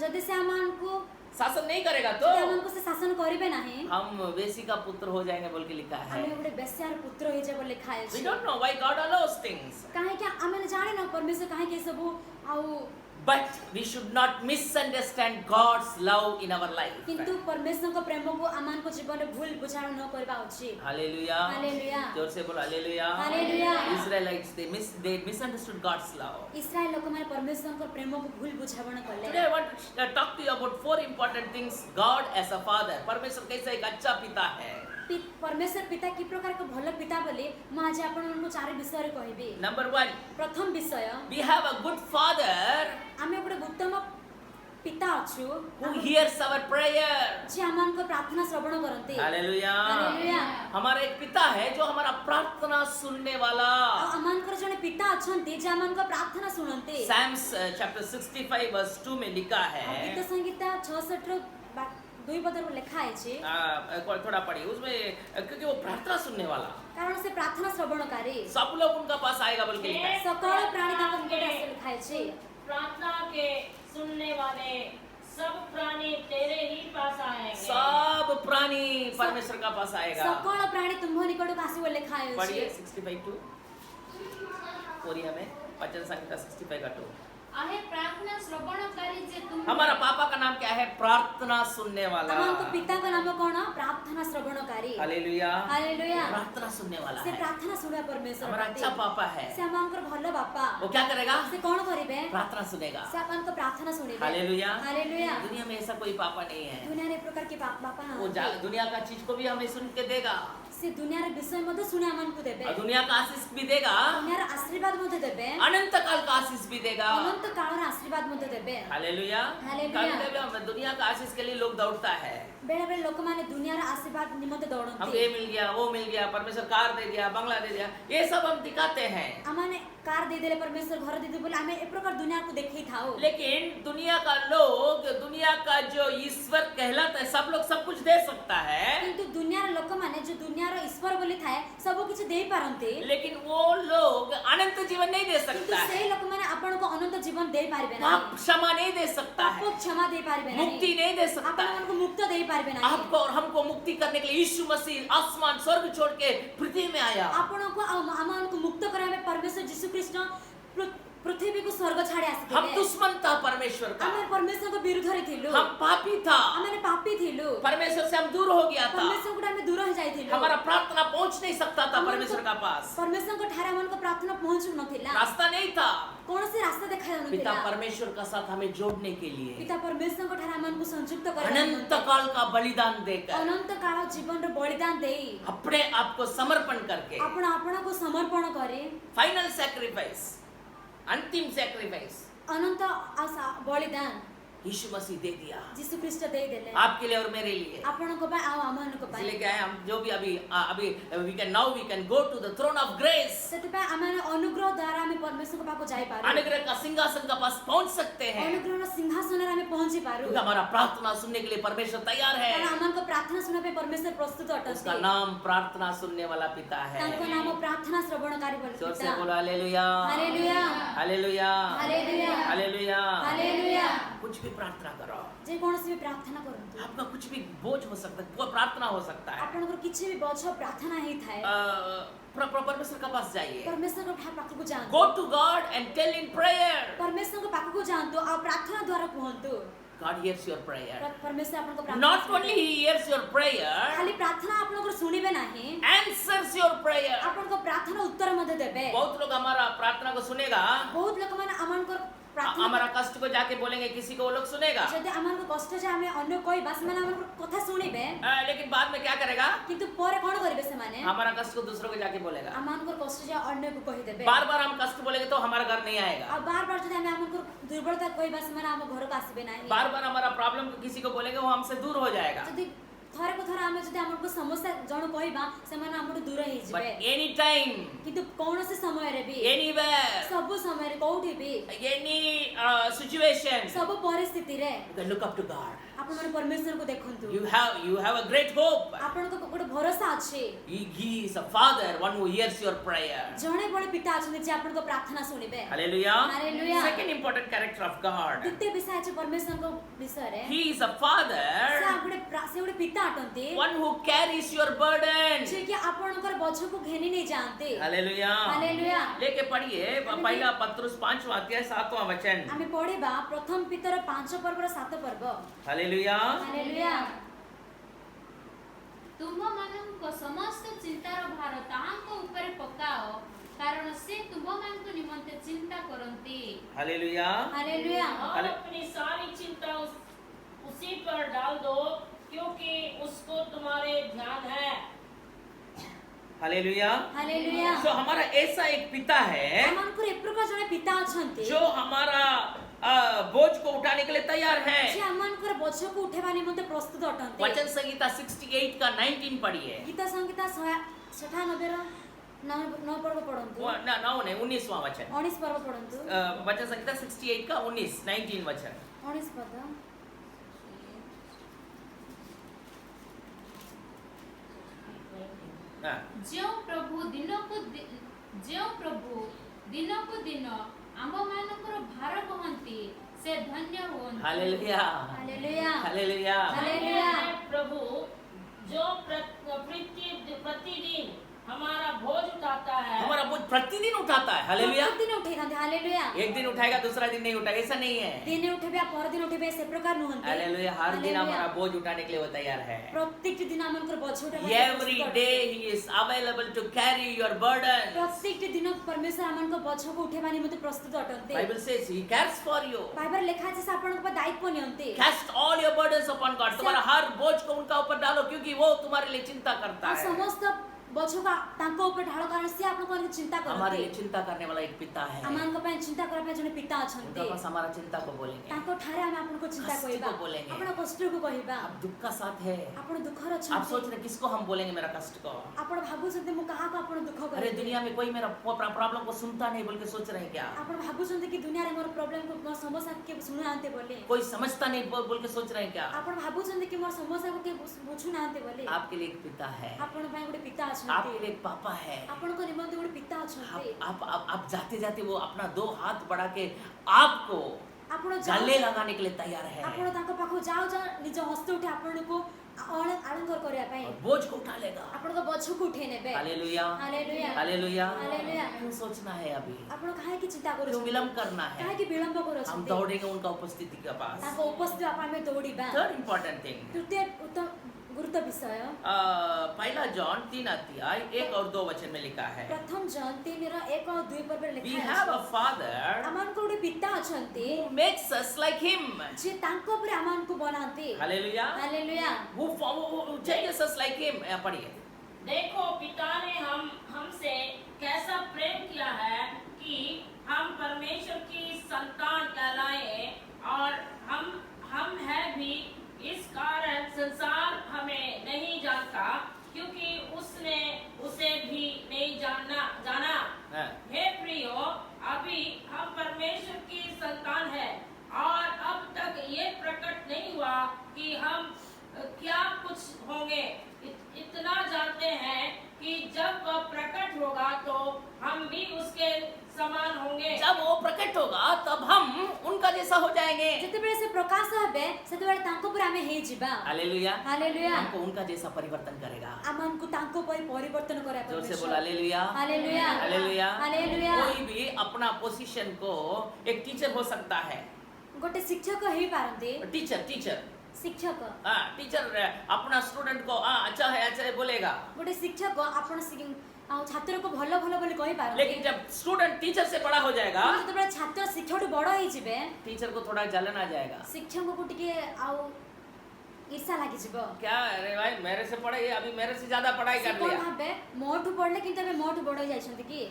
जदि से आमानको शासन नहीं करेगा तो आमानको से शासन करिबे नाही, हम वेशी का पुत्र हो जाएंगे बोल के लिखा है। आमे एबडे बेस्यार पुत्र होई जे बोले खाए We छी। don't know why God allows things, काहे कि आमे जाने न परमेश्वर काहे के सब आउ but we should not misunderstand God's love in our life. किंतु परमेश्वर को प्रेम को आमान को जीवन में भूल बुझाण न करबा उचित। Hallelujah. हालेलुया। जोर से बोलो hallelujah. Hallelujah. Israelites they misunderstood God's love. इस्राएल लोक माने परमेश्वर को प्रेम को भूल बुझावण Today करले। I want to talk to you about 4 important things God as a father. परमेश्वर कैसा एक अच्छा पिता है. परमेश्वर पिता कि प्रकार को भल पिता बोली मु आज आपण को चार विषय रे कहबी. Number 1, प्रथम विषय we have a good father आमे गोटे उत्तम पिता अछु who hears our prayer. जे आमान को प्रार्थना श्रवण करते. हालेलुया. हालेलुया. हमारा एक पिता है जो हमारा प्रार्थना सुनने वाला. आमान को जने पिता अछंती जे आमान को प्रार्थना सुनते. Psalms chapter 65 verse 2 में लिखा है. गीत संगीता 66 2 पद में लिखा है छे. थोड़ा पढ़िए उसमें, क्योंकि वो प्रार्थना सुनने वाला. कारण से प्रार्थना श्रवणकारी सब लोग उनका पास आएगा बोल के लिखा है. सकल प्राणी का निकट ऐसे लिखा है छे. प्रार्थना के सुनने वाले सब प्राणी तेरे ही पास आएंगे. सब प्राणी परमेश्वर का पास आएगा. सकल प्राणी तुम्हो निकट आसीबो लिखा है छे. पढ़िए 65:2 कोरिया में वचन संहिता 65:2. आहे प्रार्थना श्रवणकारी जे तुम हमारा पापा का नाम क्या है? प्रार्थना सुनने वाला. आमान को पिता का नाम कोन? प्रार्थना श्रवणकारी. हालेलुया. हालेलुया. प्रार्थना सुनने वाला से है. प्रार्थना सुने परमेश्वर. हमारा अच्छा पापा है. से आमान को भलो बापा. वो क्या करेगा? से कोन करिवे? प्रार्थना सुनेगा. से आमान को प्रार्थना सुनेबे. हालेलुया. हालेलुया. दुनिया में ऐसा कोई पापा नहीं है. दुनिया रे प्रकार के बापा ना. वो दुनिया का चीज को भी हमें सुन के देगा. से दुनिया रे विषय मते सुने आमान को देबे. और दुनिया का आशीष भी देगा. दुनिया रे आशीर्वाद मते देबे. अनंत काल का आशीष भी देगा. अनंत काल रे आशीर्वाद मते देबे. हालेलुया. हालेलुया. कभी दुनिया का आशीष के लिए लोग दौड़ता है. बेले बेले लोक माने दुनिया रे आशीर्वाद निमंते हम दौड़नते. ये मिल गया, वो मिल गया, परमेश्वर कार दे दिया, बंगला दे दिया, ये सब हम दिखाते हैं. आमाने कार दे देले परमेश्वर घर दे दे बोले आमे एक प्रकार दुनिया को देखै थाओ. लेकिन दुनिया का लोग, दुनिया का जो ईश्वर कहलाता है, सब लोग सब कुछ दे सकता है. किंतु दुनिया रे लोक माने जो दुनिया रो ईश्वर बोली थाए सब कुछ दे पारंते. लेकिन वो लोग अनंत जीवन नहीं दे किंतु सकता है. से लोक माने आपण को अनंत जीवन दे पारबे ना. पाप क्षमा नहीं दे सकता पाप है. को क्षमा दे पारबे ना. मुक्ति नहीं दे सकता आपण है. को मुक्त दे पारबे ना. आपको और हमको मुक्ति करने के लिए यीशु मसीह आसमान स्वर्ग छोड़ के पृथ्वी में आया. आपण को आमान को मुक्त करावे परमेश्वर यीशु कृष्ण पृथ्वी को स्वर्ग छाड़े आसे. हम दुश्मन था परमेश्वर का. आमे परमेश्वर को विरुद्ध रे थिलु. हम पापी था. आमे पापी थिलु. परमेश्वर से हम दूर हो गया था. परमेश्वर को आमे दूर हो जाई थिलु. हमारा प्रार्थना पहुंच नहीं सकता था परमेश्वर का पास. परमेश्वर को ठारे मन को प्रार्थना पहुंच नथिला. रास्ता नहीं था. कौन से रास्ता देखा पिता नथिला. परमेश्वर का साथ हमें जोड़ने के लिए पिता परमेश्वर को ठारे मन को संयुक्त करे. अनंत काल का बलिदान देकर, अनंत काल जीवन रो बलिदान देई अपने आप को समर्पण करके, आपण को समर्पण करे. फाइनल सैक्रिफाइस, अंतिम सैक्रिफाइस अनंत आशा बलिदान यीशु मसीह दे दिया. यीशु ख्रीष्ट दे देले. आपके लिए और मेरे लिए. आपण को बा आमान को बा. इसलिए क्या है, हम जो भी अभी we can go to the throne of grace. सेते पे आमान अनुग्रह द्वारा हमें परमेश्वर को पाको जाई पारू. अनुग्रह का सिंहासन का पास पहुंच सकते हैं. अनुग्रह रो सिंहासन रे हमें पहुंची पारू. क्योंकि हमारा प्रार्थना सुनने के लिए परमेश्वर तैयार है. और आमान को प्रार्थना सुनने पे परमेश्वर प्रस्तुत उसका अटस्ते. नाम प्रार्थना सुनने वाला पिता है. तांको नाम प्रार्थना श्रवणकारी बोल जोर से पिता. बोलो hallelujah. Hallelujah. Hallelujah. Hallelujah. Hallelujah. Hallelujah. कुछ भी प्रार्थना करो. जे कोनसी भी प्रार्थना करंतु. आपका कुछ भी बोझ हो सकता है, वो प्रार्थना हो सकता है. आपण को किछि भी बोझ प्रार्थना ही थाए. परमेश्वर के पास जाइए. परमेश्वर को पाखु को जान. Go to God and tell in prayer. परमेश्वर को पाखु को जानतो आ प्रार्थना द्वारा कहंतु. God hears your prayer. परमेश्वर आपण को प्रार्थना. Not only He hears your prayer, खाली प्रार्थना आपण को सुनिबे नाही. answers your prayer. आपण को प्रार्थना उत्तर मध्ये देबे. बहुत लोग हमारा प्रार्थना को सुनेगा. बहुत लोक माने आमान को प्रार्थना हमारा कष्ट को जाके बोलेंगे, किसी को वो लोग सुनेगा. जदि आमान को कष्ट जे हमें अन्य कोई बस माने आमान को कथा सुनिबे. लेकिन बाद में क्या करेगा? किंतु पर कोन करिवे से माने हमारा कष्ट को दूसरों को जाके बोलेगा. आमान को कष्ट जे अन्य को कहि देबे. बार बार हम कष्ट बोलेंगे तो हमारा घर नहीं आएगा. आ बार बार जदि हमें आमान को दुर्बलता कोई बस माने हम घर को आसीबे नाही. बार बार हमारा प्रॉब्लम किसी को बोलेंगे, वो हमसे दूर हो जाएगा. जदि थरे को थरा हमें जदि हमर को समस्या जण कहबा से माने हमर दूर ही But जिबे. any time, किंतु कौन से समय रे भी anywhere, सब समय रे कोठी भी any situation, सब परिस्थिति रे you can look up to God. आपण माने परमेश्वर को देखंतु. You have a great hope. आपण को गोटे भरोसा अछि. He is a father, one who hears your prayer. जणे बडे पिता अछन जे आपण को प्रार्थना सुनिबे. Hallelujah. Hallelujah. Second important character of God. द्वितीय विषय अछि परमेश्वर को विषय रे. He is a father, से गोटे पिता अटंती. one who carries your burden. जे कि आपणकर बोझ को घेनी नहीं जानते. Hallelujah. हालेलुया. लेके पढ़िए पहला पत्रुस 5वां अध्याय 7वां वचन. आमे पढिबा प्रथम पितर 5 पर्व 7 पर्व. हालेलुया. हालेलुया. ତୁମମାନଙ୍କ ସମସ୍ତ ଚିନ୍ତାର ଭାର ତାହାଙ୍କ ଉପରେ ପକାଅ କାରଣ ସେ ତୁମମାନଙ୍କ ନିମନ୍ତେ ଚିନ୍ତା କରନ୍ତି। हालेलुया. हालेलुया. और अपनी सारी चिंता हालेलुया। हालेलुया सो हमारा ऐसा एक पिता है आमानकर ए प्रकार जने पिता अछंती जो हमारा बोझ को उठाने के लिए तैयार है। जे आमानकर बोझको उठेबा निमंते प्रस्तुत अटंती वचन संहिता 68 का 19 पढ़िए। गीता संहिता 96 ର 9 पर्व पढन्तु 19वां वचन। 19 पर्व पढन्तु वचन संहिता 68 का 19 वचन। 19 पद हाँ। ଯେଉଁ ପ୍ରଭୁ ଦିନକୁ ଦିନ ଆମ୍ଭମାନଙ୍କର ଭାର ବହନ୍ତି ସେ ଧନ୍ୟ ହୁଅନ୍ତି। हालेलुया। Hallelujah hallelujah. हालेलुया। प्रभु जो प्रतिदिन हमारा बोझ उठाता है, हमारा बोझ प्रतिदिन उठाता है। हालेलुया। प्रतिदिन उठेखान्ते हालेलुया एक दिन उठाएगा दूसरा दिन नहीं उठाएगा, ऐसा नहीं है। दिने उठेबे पर दिन उठेबे से प्रकार नुहन्ते हालेलुया। हर दिन हालेलुया। हमारा बोझ उठाने के लिए वो तैयार है। प्रत्येक दिन आमानकर बोझ उठेबा Every day he is available to carry your burden. प्रत्येक दिन परमेश्वर आमानको बोझको उठेबा निमन्ते प्रस्तुत अटन्ते Bible says he cares for you. Bible लेखा छ आपनको पर दायित्व नियन्ते Cast all your burdens upon God. तुम्हारा हर बोझ को उनका ऊपर डालो क्योंकि वो तुम्हारे लिए चिंता करता है। समस्त बोझको तांको ऊपर ढालो कारण से आपनको चिंता करते हमारे लिए चिंता करने वाला एक पिता है। आमानको ପାଇଁ चिंता કરવા ପାଇଁ जने पिता अछन्ते उनका पास हमारा चिंता को बोलेंगे। तांको ठारे हम आपनको चिंता कष्ट कहिबा को बोलेंगे। आपण कष्ट को कहिबा आप दुख का साथ है। आपण दुखर आप अछन्ते सोच रहे किसको हम बोलेंगे मेरा कष्ट को। आपण भाबुछन्ते मु कहा को आपण दुख अरे करे दुनिया में कोई मेरा प्रॉब्लम को सुनता नहीं बोल के सोच रहे हैं क्या। आपण भाबुछन्ते कि दुनिया रे मोर प्रॉब्लम को मोर समस्या के सुनु आनते बोले कोई समझता नहीं बोल के सोच रहे हैं क्या। आपण भाबुछन्ते कि मोर समस्या को के बुझु ना आनते बोले आपके लिए एक पिता है। आपण ପାଇଁ ଗୋଟେ पिता आपके अछन्ते लिए एक पापा है। आपनको निमन्ते ଗୋଟେ पिता अछन्ते आप जाते जाते वो अपना 2 हाथ बढ़ा के आपको आपण गले लगाने के लिए तैयार है। आपण ताको पाखो जाओ जा निज हस्त उठे आपनको आनंदर करिया ପାଇଁ और बोझ को उठा लेगा। आपनको बोझको उठे नेबे हालेलुया। Hallelujah hallelujah. हालेलुया। क्यों सोचना है अभी, आपण काहे की चिंता करू क्यों विलंब करना काहे है। की विलंब करू हम दौड़ेंगे उनका उपस्थिति के पास। ताको उपस्थित आपण में दौड़ीबा थर्ड इम्पोर्टेंट थिंग, तृतीय उत्तम गुरुत्व विषय पहला जॉन 3 अध्याय 1 और 2 वचन में लिखा है, प्रथम जन 3 ର 1 और 2 पद में we लिखा have है a father आमानको ଗୋଟେ पिता अछन्ते who makes us like him. जे तांको ଉପରେ आमानको बनाते hallelujah. Hallelujah who changes us like him. पढ़िए। देखो पिता ने हमसे कैसा प्रेम किया है कि हम परमेश्वर की संतान कहलाए, और हम है भी इस कारण संसार हमें नहीं जानता क्योंकि उसने उसे भी नहीं जाना। हाँ। हे प्रियो, अभी हम परमेश्वर की संतान है और अब तक ये प्रकट नहीं हुआ कि हम क्या कुछ होंगे। इतना जानते हैं कि जब वह प्रकट होगा तो हम भी उसके समान होंगे। जब वो प्रकट होगा तब हम उनका जैसा हो जाएंगे। ଯେତେବେଳେ ସେ ପ୍ରକାଶ ହେବେ ସେତେବେଳେ ତାଙ୍କ ଉପରେ ଆମେ ହେଇଯିବା हालेलुया। हालेलुया हमको उनका जैसा परिवर्तन करेगा। ଆମମାନଙ୍କୁ ତାଙ୍କ ପରି ପରିବର୍ତ୍ତନ କରିବା जोर से परमेश्वर बोला हालेलुया। Hallelujah hallelujah. हालेलुया कोई भी अपना पोजीशन को, एक टीचर हो सकता है। ଗୋଟେ ଶିକ୍ଷକ ହେଇ ପାରନ୍ତି टीचर ଶିକ୍ଷକ हाँ, टीचर अपना स्टूडेंट को अच्छा है बोलेगा, ଗୋଟେ ଶିକ୍ଷକ ଆପଣ ଛାତ୍ରକୁ ଭଲ ଭଲ ବୋଲି କହି ପାରନ୍ତି लेकिन जब स्टूडेंट टीचर से बड़ा हो जाएगा, ଯେତେବେଳେ ଛାତ୍ର ଶିକ୍ଷକଠୁ ବଡ଼ ହେଇଯିବେ टीचर को थोड़ा जलन आ जाएगा। ଶିକ୍ଷକଙ୍କୁ ଟିକେ ଆଉ ईर्षा ଲାଗିଯିବ। क्या अरे भाई मेरे से पढ़े, अभी मेरे से ज्यादा पढ़ाई ସେ कर କଣ लिया। ଭାବେ ମୋଠୁ ପଢିଲେ କିନ୍ତୁ ଏବେ ମୋଠୁ ବଡ଼ ହେଇଯାଇଛନ୍ତି କି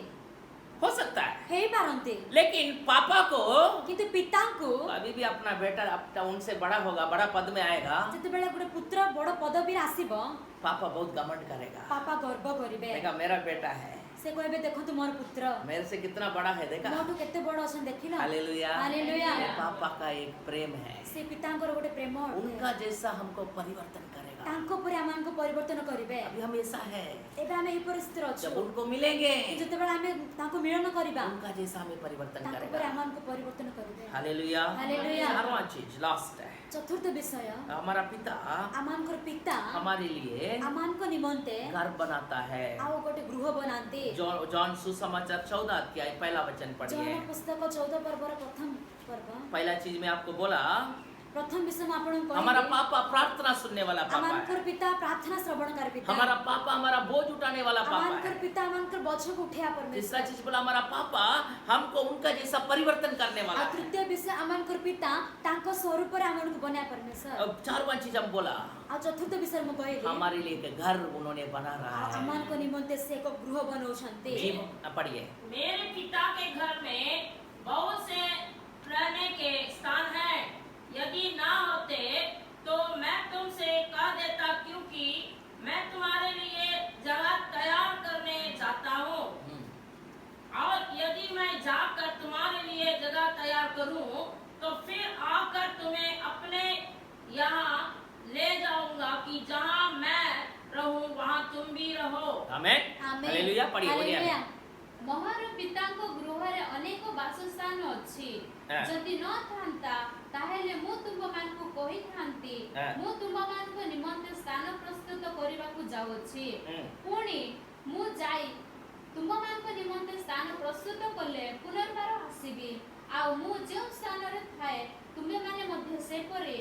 हो सकता है, ହେଇ ପାରନ୍ତି लेकिन पापा को କିନ୍ତୁ ପିତାଙ୍କୁ अभी भी अपना बेटा अपना उनसे बड़ा होगा, बड़ा पद में आएगा, ଯେତେବେଳେ ଗୋଟେ ପୁତ୍ର ବଡ଼ ପଦବୀରେ ଆସିବ पापा बहुत घमंड करेगा। ବାପା ଗର୍ବ କରିବେ देखा मेरा बेटा है, ସେ କହିବେ ଦେଖନ୍ତୁ ମୋର ପୁତ୍ର मेरे से कितना बड़ा है, देखा। ମୋଠୁ କେତେ ବଡ଼ ଅଛନ୍ତି ଦେଖିଲ हालेलुया। हालेलुया। पापा का एक प्रेम है, ସେ ପିତାଙ୍କର ଗୋଟେ ପ୍ରେମ ଅଟେ। उनका जैसा हमको परिवर्तन करेगा। ତାଙ୍କ ଉପରେ ଆମମାନଙ୍କୁ ପରିବର୍ତ୍ତନ କରିବେ। अभी हम ऐसा है, ଏବେ ଆମେ ଏହି ପରିସ୍ଥିତିରେ ଅଛୁ जब उनको मिलेंगे ଯେତେବେଳେ ଆମେ ତାଙ୍କୁ ମିଳନ କରିବା उनका जैसा हमें परिवर्तन ତାଙ୍କ ଉପରେ करेगा। ଆମମାନଙ୍କୁ ପରିବର୍ତ୍ତନ କରିବେ। हालेलुया। हालेलुया। चारवां चीज लास्ट है, ଚତୁର୍ଥ ବିଷୟ हमारा पिता ଆମମାନଙ୍କର ପିତା हमारे लिए ଆମମାନଙ୍କ ନିମନ୍ତେ घर बनाता है। ଆଉ ଗୋଟେ ଗୃହ ବନାନ୍ତି। जॉन सुसमाचार 14 अध्याय पहला वचन ଜନ पढ़िए। ପୁସ୍ତକ 14 ପର୍ବର ପ୍ରଥମ ପର୍ବ पहला चीज मैं आपको बोला प्रथम विषय में आपन हमारा पापा प्रार्थना सुनने वाला पापा अमानकर है। पिता प्रार्थना श्रवणकारी पिता हमारा पापा हमारा बोझ उठाने वाला पापा अमानकर है। पिता अमानकर बोझको उठेया तीसरा परमेश्वर चीज बोला हमारा पापा हमको उनका जैसा परिवर्तन करने वाला आ है। तृतीय विषय अमानकर पिता तांको स्वरूप रे अमानको बनाया परमेश्वर अब चारवां चीज हम बोला आ चतुर्थ विषय म कहले हमारे लिए एक घर उन्होंने बना रहा है। अमानको निमन्ते से एक गृह बनाउछन्ते जी पढ़िए। मेरे पिता के घर में बहुत से रहने के स्थान हैं। यदि ना होते तो मैं तुमसे कह देता, क्योंकि मैं तुम्हारे लिए जगह तैयार करने जाता हूँ। और यदि मैं जाकर तुम्हारे लिए जगह तैयार करूँ तो फिर आकर तुम्हें अपने यहाँ ले जाऊंगा, कि जहाँ मैं रहूँ वहाँ तुम भी रहो। आमेन आमेन। हालेलुया पढ़िए बोलिए हालेलुया। आमेन। मोहर पिताଙ୍କ ଗୃହରେ ଅନେକ ବାସସ୍ଥାନ ଅଛି ହଁ। ଯଦି ନ ଥାନ୍ତା ତାହେଲେ ମୁଁ ତୁମମାନଙ୍କୁ କହିଥାନ୍ତି ହଁ। ମୁଁ ତୁମମାନଙ୍କ ନିମନ୍ତେ ସ୍ଥାନ ପ୍ରସ୍ତୁତ କରିବାକୁ ଯାଉଛି ପୁଣି ମୁଁ ଯାଇ ତୁମମାନଙ୍କ ନିମନ୍ତେ ସ୍ଥାନ ପ୍ରସ୍ତୁତ କଲେ ପୁନର୍ବାର ଆସିବି ଆଉ ମୁଁ ଯେଉଁ ସ୍ଥାନରେ ଥାଏ ତୁମେମାନେ ମଧ୍ୟ ସେପରି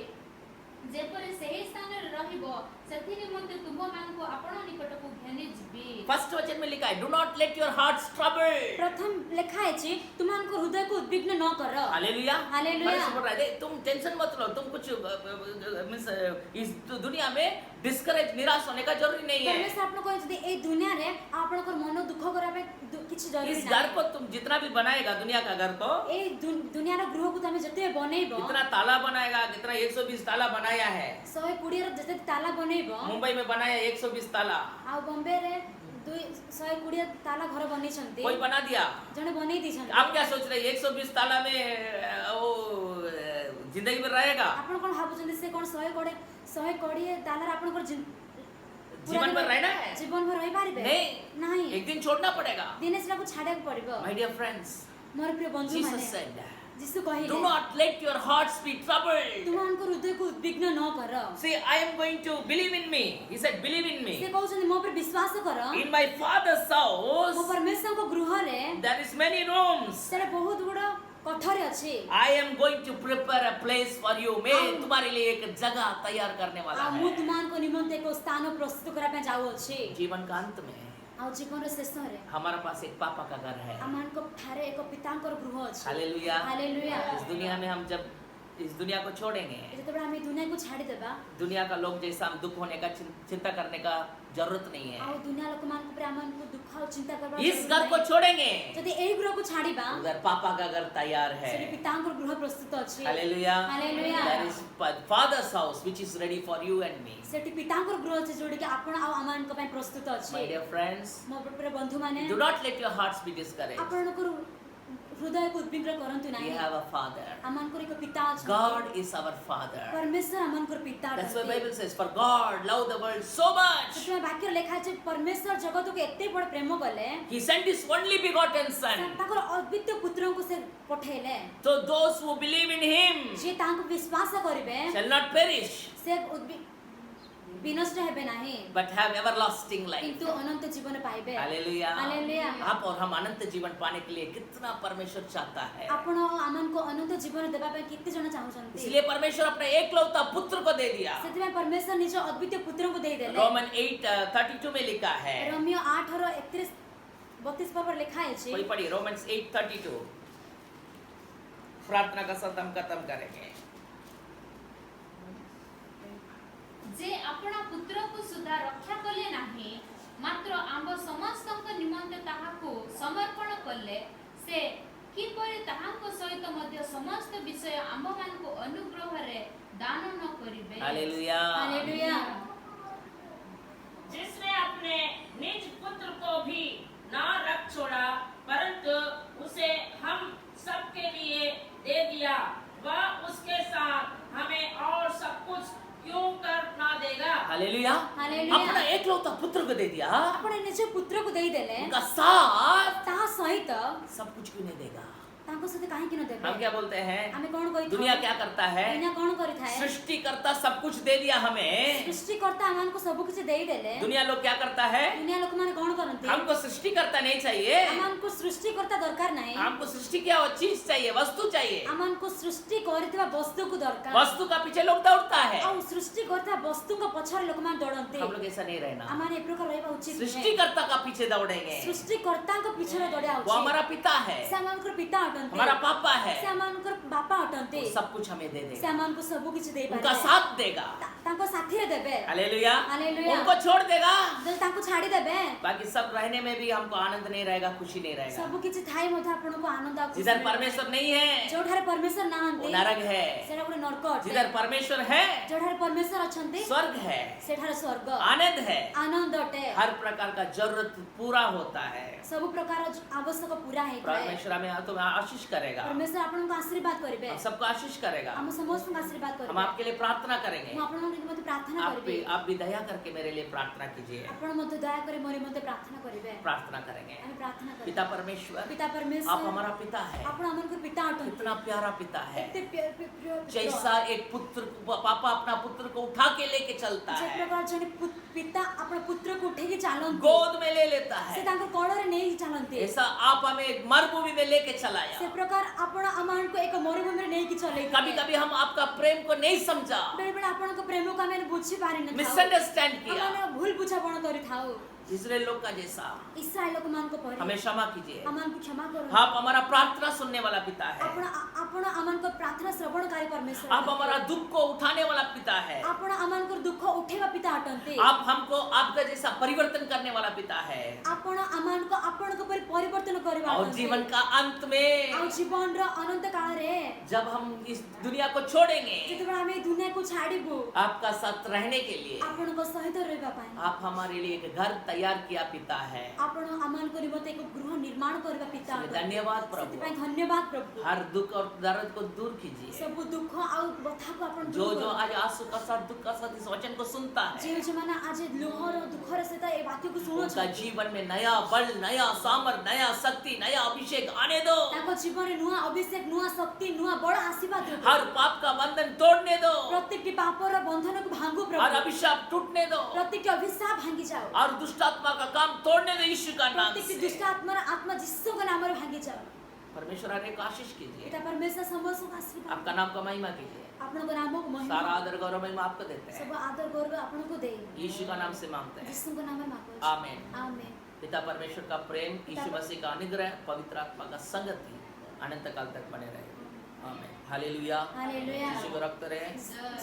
ଯେପରି ସେହି ସ୍ଥାନରେ ରହିବ ସେଥି ନିମନ୍ତେ ତୁମମାନଙ୍କୁ ଆପଣ ନିକଟକୁ ଘେନି ଯିବି। फर्स्ट वचन में लिखा है do not let your hearts trouble. प्रथम लेखा है जी तुमको हृदय को उद्विग्न न कर। Hallelujah hallelujah. परमेश्वर बोल रहा है तुम टेंशन मत लो, तुम कुछ मींस इस दुनिया में डिस्करेज निराश होने का जरूरी नहीं है। परमेश्वर आपन को जदी ए दुनिया रे आपन को मन दुख करा पे किछि जरूरी इस नहीं। घर को तुम जितना भी बनाएगा दुनिया का घर को ए दुनिया रो गृह को तमे जते बनेबो कितना ताला बनाएगा, कितना 120 ताला बनाया है। 120 रो जते ताला बनेबो मुंबई में बनाया 120 ताला, आ बॉम्बे रे 120 ताला घर बनी छंती कोई बना दिया। जने बनी दी छंती। आप क्या सोच रहे हैं 120 ताला में वो जिंदगी में रहेगा? आपन कोन भाबु छंती से कोन 120 ताला रे आपन को जीवन भर रहना है? जीवन भर रही पारिबे नहीं, एक दिन छोड़ना पड़ेगा। दिने से को छाडे पड़िबो। My dear friends, मोर प्रिय बंधु Jesus माने said, जिसु कहिले do not let your hearts be troubled. तुमको हृदय को उद्विग्न न कर। See, I am going to believe in me. He said, believe in से me. कहउछन मो पर विश्वास कर। In my father's मो house, परमेश्वर को गृह रे there is many rooms. सेरे बहुत बड़ा कठोर अछि। I am going to prepare a place for you. मैं तुम्हारे लिए एक जगह तैयार करने वाला आ मु है। तुमको निमंते को स्थान प्रस्तुत करा पे जाउ अछि। जीवन का अंत में आ जीवन रे शेष रे हमारा पास एक पापा का घर है। अमान को ठारे एक पितांकर गृह अछि। हालेलुया। हालेलुया। इस दुनिया में हम जब इस दुनिया को छोड़ेंगे, जतबे हम दुनिया को छाड़ी देबा दुनिया का लोग जैसा हम दुख होने का चिंता करने का जरूरत नहीं आ है। दुनिया लोक मान को अमान को दुख और चिंता करबा इस घर को छोड़ेंगे, जदि एई गृह को छाड़ीबा उधर पापा का घर तैयार है। सेरे पितांकर गृह प्रस्तुत अछि। Hallelujah. Hallelujah. There is father's house which is ready for you and me. सेठी पितांकर गृह अछि जोडी के आपण आ अमान को पे प्रस्तुत अछि। My dear friends, मो प्रिय बंधु माने do not let your hearts be discouraged. आपण को हृदय को उद्विग्न करंतु We नाही। have a father. अमान को एक पिता अछि। God is our father. परमेश्वर अमान को पिता That's why अछि। Bible says, for God loved the world so much, ସେଥିପାଇଁ ବାକ୍ୟରେ ଲେଖା ଅଛି परमेश्वर जगत को एते बड़ प्रेम कले He sent His only begotten Son. ताकर अद्वितीय पुत्र को से पठेले So those who believe in Him जे तांको विश्वास करिवे shall not perish, से विनष्ट हेबे नाही but have everlasting life. किंतु अनंत जीवन पाइबे। हालेलुया। हालेलुया। आप और हम अनंत जीवन पाने के लिए कितना परमेश्वर चाहता है। आपण आमन को अनंत जीवन देबा पे किते जण चाहुचंती। इसलिए परमेश्वर अपने एकलौता पुत्र को दे दिया। ସେଥିପାଇଁ परमेश्वर निज अद्वितीय पुत्र को दे देले। रोमन 8:32 में लिखा है। रोमियो 8 और 31-32 पर लिखा है जी। कोई पढ़िए रोमन्स 8:32। प्रार्थना का सत्र हम खत्म करेंगे। जे अपना पुत्र को सुधा रक्षा कले नाही मात्र आंब समस्त निमंते ताहाको समर्पण कले से किपरि ताहाको सहित मध्य समस्त विषय आंब मान को अनुग्रह रे दान न करिवे। हालेलुया। हालेलुया। जिसने अपने निज पुत्र को भी ना रख छोड़ा परंतु उसे हम सबके लिए दे दिया, वह उसके साथ हमें और सब कुछ क्यों कर ना देगा। हालेलुया। हालेलुया। अपना एकलौता पुत्र को दे दिया। आपण निज पुत्र को देई देले उनका साथ ता सहित सब कुछ क्यों नहीं देगा? तांको सहित काहे कि न देबे। हम क्या बोलते हैं? हमें कोन कहि दुनिया क्या करता है? दुनिया कोन करि थाए सृष्टि सृष्टिकर्ता सब कुछ दे दिया हमें, सृष्टिकर्ता आमान को सब कुछ देई देले दुनिया लोग क्या करता है, दुनिया लोक माने कोन करनते हमको सृष्टिकर्ता नहीं चाहिए, आमान को सृष्टिकर्ता दरकार नाही हमको सृष्टि क्या वो चीज चाहिए, वस्तु चाहिए। आमान को सृष्टि करथिबा वस्तु को दरकार वस्तु का पीछे लोग दौड़ता है, आ सृष्टि करता वस्तु को पछर लोक मान दौड़नते हम लोग ऐसा नहीं रहना, आमान ए प्रकार रहबा उचित नहीं सृष्टिकर्ता का पीछे दौड़ेंगे। सृष्टिकर्ता को पीछे दौड़िया वो उचित हमारा पिता है, से आमान को पिता अटनते हमारा पापा है, से आमान को बापा अटनते वो सब कुछ हमें दे से देगा, आमान को सब कुछ दे उनका पारे साथ देगा, ताको साथी रे देबे हालेलुया, हालेलुया। उनको छोड़ देगा, जल ताको छाड़ी देबे बाकी सब रहने में भी हमको आनंद नहीं रहेगा, खुशी नहीं रहेगा। सब किछि थाई मथा आपण को आनंद आ जिधर परमेश्वर नहीं है जोठारे परमेश्वर ना वो हंते नरक है, सेटा गुरे नरक अटे जिधर परमेश्वर है जोठारे परमेश्वर अछंते स्वर्ग है, सेठारे स्वर्ग आनंद है, आनंद अटे हर प्रकार का जरूरत पूरा होता है। सब प्रकार आवश्यक पूरा है परमेश्वर हमें तुम्हें आशीष करेगा, परमेश्वर आपण को आशीर्वाद करिबे हम सबको आशीष करेगा, हम समस्त को आशीर्वाद हम करिबे आपके लिए प्रार्थना करेंगे। हम आपण के मते प्रार्थना करिबे आप भी दया करके मेरे लिए प्रार्थना कीजिए, आपण मते दया करे मोरे मते प्रार्थना करिबे प्रार्थना करेंगे। हम प्रार्थना करिबे पिता परमेश्वर, पिता आप परमेश्वर हमारा पिता है, आपण हमन को पिता अटन कितना प्यारा पिता है, एते प्रिय जैसा एक पुत्र पापा अपना पुत्र को उठा के लेके चलता जे है, प्रकार जने पिता आपण पुत्र को उठे के चालन गोद में ले लेता से है, तांको कोड़रे नहीं चालनते ऐसा आप हमें एक मरुभूमि में लेके चलाया। से प्रकार आपण अमान को एक मरुभूमि रे नहीं कि चले कभी कभी हम आपका प्रेम को नहीं समझा, बेले बेले आपण को प्रेम को हमें बुझी पारि न मिसअंडरस्टैंड किया, हमने भूल बुझापण करि थाओ इसराइल लोग का जैसा इसराइल लोक मान को परे हमें क्षमा कीजिए। अमान को क्षमा करो आप हमारा प्रार्थना सुनने वाला पिता है, आपण अमान को प्रार्थना श्रवणकारी परमेश्वर आप हमारा दुख को उठाने वाला पिता है, आपण अमान को दुख उठेगा पिता अटनते आप हमको आपका जैसा परिवर्तन करने वाला पिता है, आपण अमान को आपण को परिवर्तन करबा और जीवन का अंत में आ जीवन रो अनंत काल रे जब हम इस दुनिया को छोड़ेंगे, जेतबे हम दुनिया को छाड़ीबो आपका साथ रहने के लिए आपण को सहित रहबा पाए आप हमारे लिए एक घर तैयार किया पिता है। आपण अमान को निमते एक गृह निर्माण करबा पिता इसलिए धन्यवाद प्रभु, ସେଥିପାଇଁ धन्यवाद प्रभु हर दुख और दर्द को दूर कीजिए। सब दुख आ व्यथा को आपण जो जो आज आंसू का साथ दुख का साथ इस वचन को सुनता जे है, जे माने आज लोहर दुख रे से ए बात को सुनो उनका जीवन में नया बल, नया सामर्थ, नया शक्ति, नया अभिषेक आने दो। ताको जीवन रे नुआ अभिषेक नुआ शक्ति नुआ बड़ आशीर्वाद दो हर पाप का बंधन तोड़ने दो, प्रत्येक पापर बंधन को भांगो हर प्रभु अभिशाप टूटने दो, प्रत्येक अभिशाप भांगी जाओ और दुष्ट आत्मा का काम तोड़ने दो यीशु का नाम प्रत्येक से। दुष्ट आत्मा जिसु का नाम रे भांगी जाओ परमेश्वर हर एक आशीष कीजिए, पिता परमेश्वर समस्त को आशीर्वाद आपका नाम का महिमा कीजिए। आपण को नाम को महिमा सारा आदर गौरव महिमा आपको देते हैं, सब आदर गौरव आपण को दे यीशु का नाम से मांगते हैं, जिसु का नाम में मांगो आमीन। आमीन पिता परमेश्वर का प्रेम, यीशु मसीह का अनुग्रह, पवित्र आत्मा का संगति अनंत काल तक बने रहे। आमीन। हालेलुया। हालेलुया यीशु को रक्त रहे,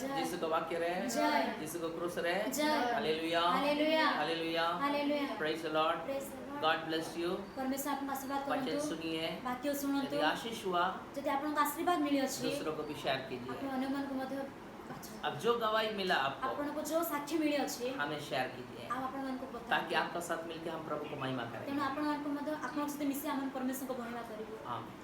जय यीशु को वाक्य रहे, जय यीशु को क्रूस रहे। जय hallelujah, hallelujah hallelujah. Hallelujah praise the Lord. Praise the Lord God bless you. परमेश्वर आपन आशीर्वाद वचन करंतु सुनिए, वाक्य सुनंतु यदि आशीष हुआ जदि आपन आशीर्वाद मिली अछि दूसरों को भी शेयर कीजिए। आपन अन्य मन को मध्य अब जो गवाही मिला आपको आपन को जो साक्षी मिली अछि हमें शेयर कीजिए, आप आपन मन को बता ताकि आपका साथ मिलकर हम प्रभु को महिमा करें। तेणु आपन मन को मध्य आपन सहित मिसी हमन परमेश्वर को महिमा करिबो। आमीन।